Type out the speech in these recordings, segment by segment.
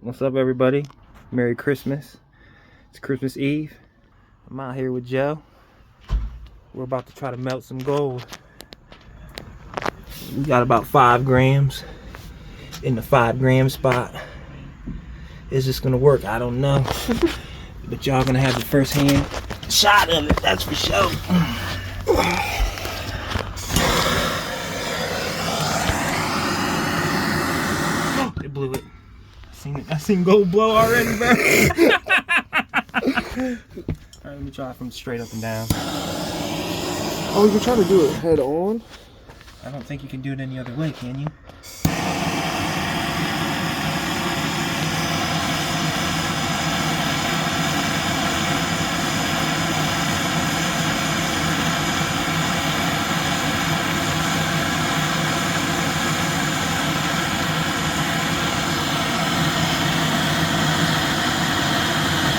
What's up, everybody? Merry Christmas. It's Christmas Eve. I'm out here with Joe. We're about to try to melt some gold. We got about 5 grams in the 5 gram spot. Is this gonna work? I don't know. But y'all gonna have the first hand shot of it, that's for sure. Oh, it blew it. I seen gold blow already, bro. Alright, let me try from straight up and down. Oh, you're trying to do it head on? I don't think you can do it any other way, can you?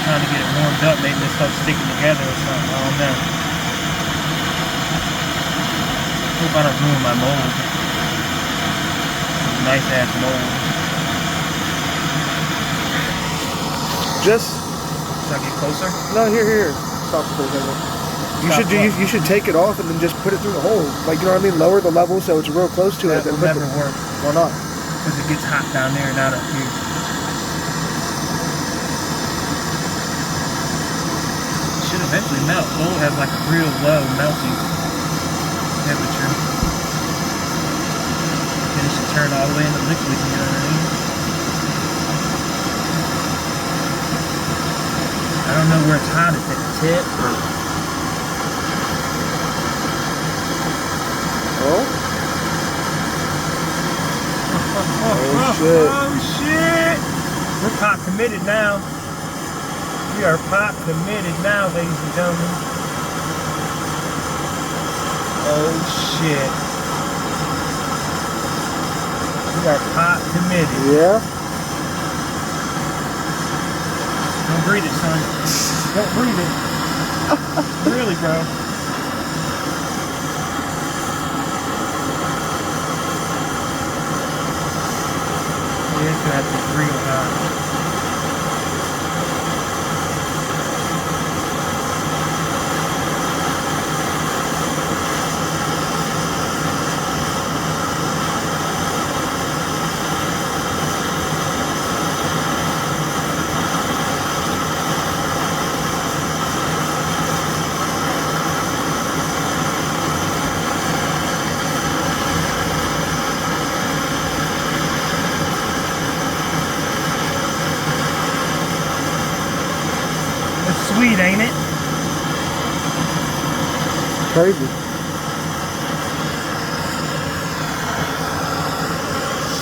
Trying to get it warmed up, maybe this stuff's sticking together or something, I don't know. Hope I don't ruin my mold. Nice ass mold. Just... Should I get closer? No, here. Stop for a second. You should take it off and then just put it through the hole. Like, you know what I mean? Lower the level so it's real close to it. That will never work. Why not? Because it gets hot down there and not up here. Should eventually melt. Gold has like a real low melting temperature. Then it should turn all the way into liquid, you know what I mean? I don't know where it's hottest, at the tip or... Oh shit! We're pot committed now. We are pot committed now, ladies and gentlemen. Oh shit. We are pot committed. Yeah? Don't breathe it, son. Don't breathe it. Really, bro. Yeah, it's gonna have to be real hot. Sweet, ain't it? Crazy.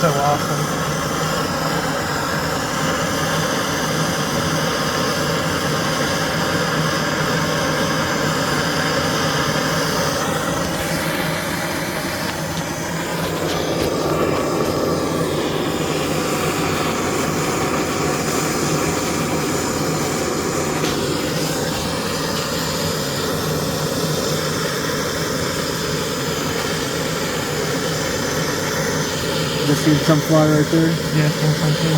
So awesome. Just seen some fly right there. Yeah, some too.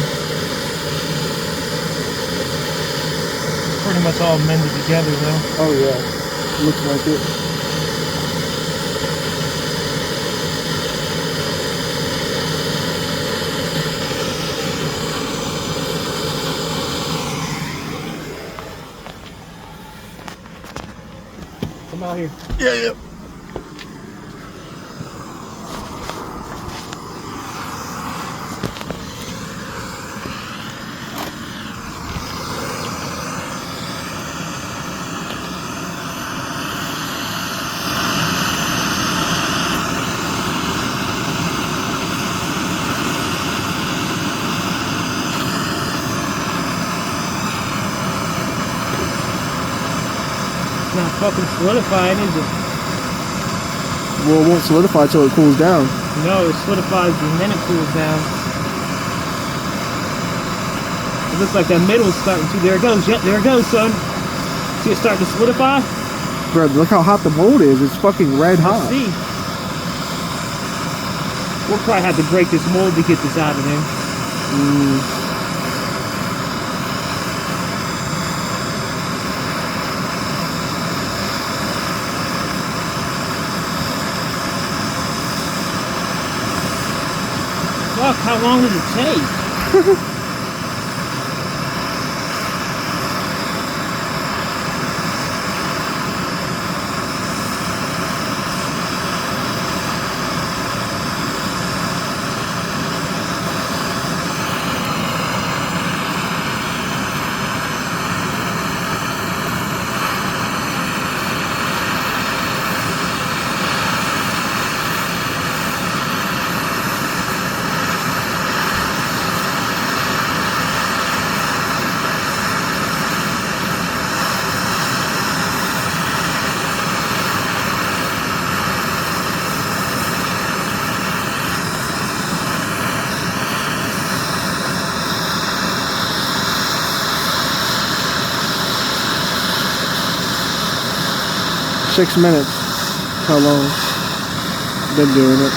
Pretty much all mended together though. Oh yeah, looks like it. Come out here. Yeah. Not fucking solidifying, is it? Well, it won't solidify till it cools down. No, it solidifies and then it cools down. It looks like that middle is starting to. There it goes. Yep, there it goes, son. See it starting to solidify? Bro, look how hot the mold is. It's fucking red hot. Let's see. We'll probably have to break this mold to get this out of there. How long does it take? Six minutes. How long? Been doing it.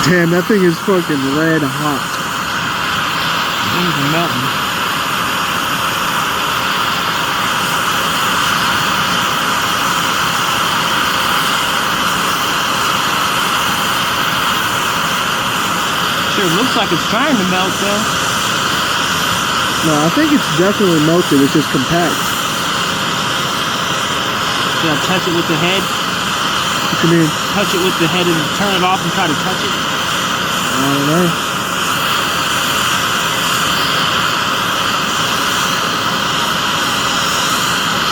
Damn, that thing is fucking red hot. Things are melting. Sure looks like it's trying to melt though. No, I think it's definitely melted. It's just compact. Should I touch it with the head? What you mean? Touch it with the head and turn it off and try to touch it? I don't know.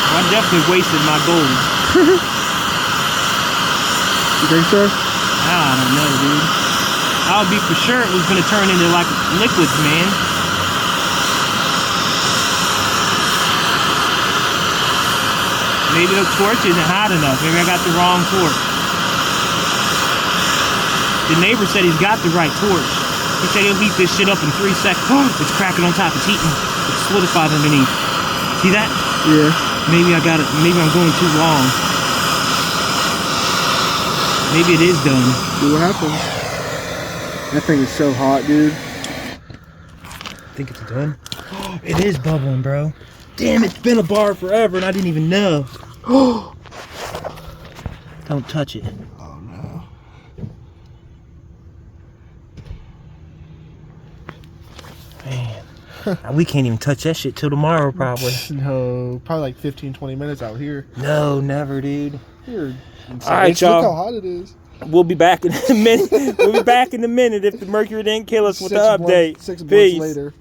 Well, I definitely wasted my gold. You think so? I don't know, dude. I would be for sure it was going to turn into like liquids, man. Maybe the torch isn't hot enough. Maybe I got the wrong torch. The neighbor said he's got the right torch. He said he'll heat this shit up in 3 seconds. Oh, it's cracking on top. It's heating. It's solidified underneath. See that? Yeah. Maybe I got it. Maybe I'm going too long. Maybe it is done. See what happens. That thing is so hot, dude. I think it's done. It is bubbling, bro. Damn, it's been a bar forever and I didn't even know. Don't touch it. Oh no. Man, we can't even touch that shit till tomorrow, probably. No, probably like 15-20 minutes out here. No, never, dude. You're insane. All right, y'all. Look how hot it is. We'll be back in a minute. We'll be back in a minute if the mercury didn't kill us with the update. 6 months Peace. later.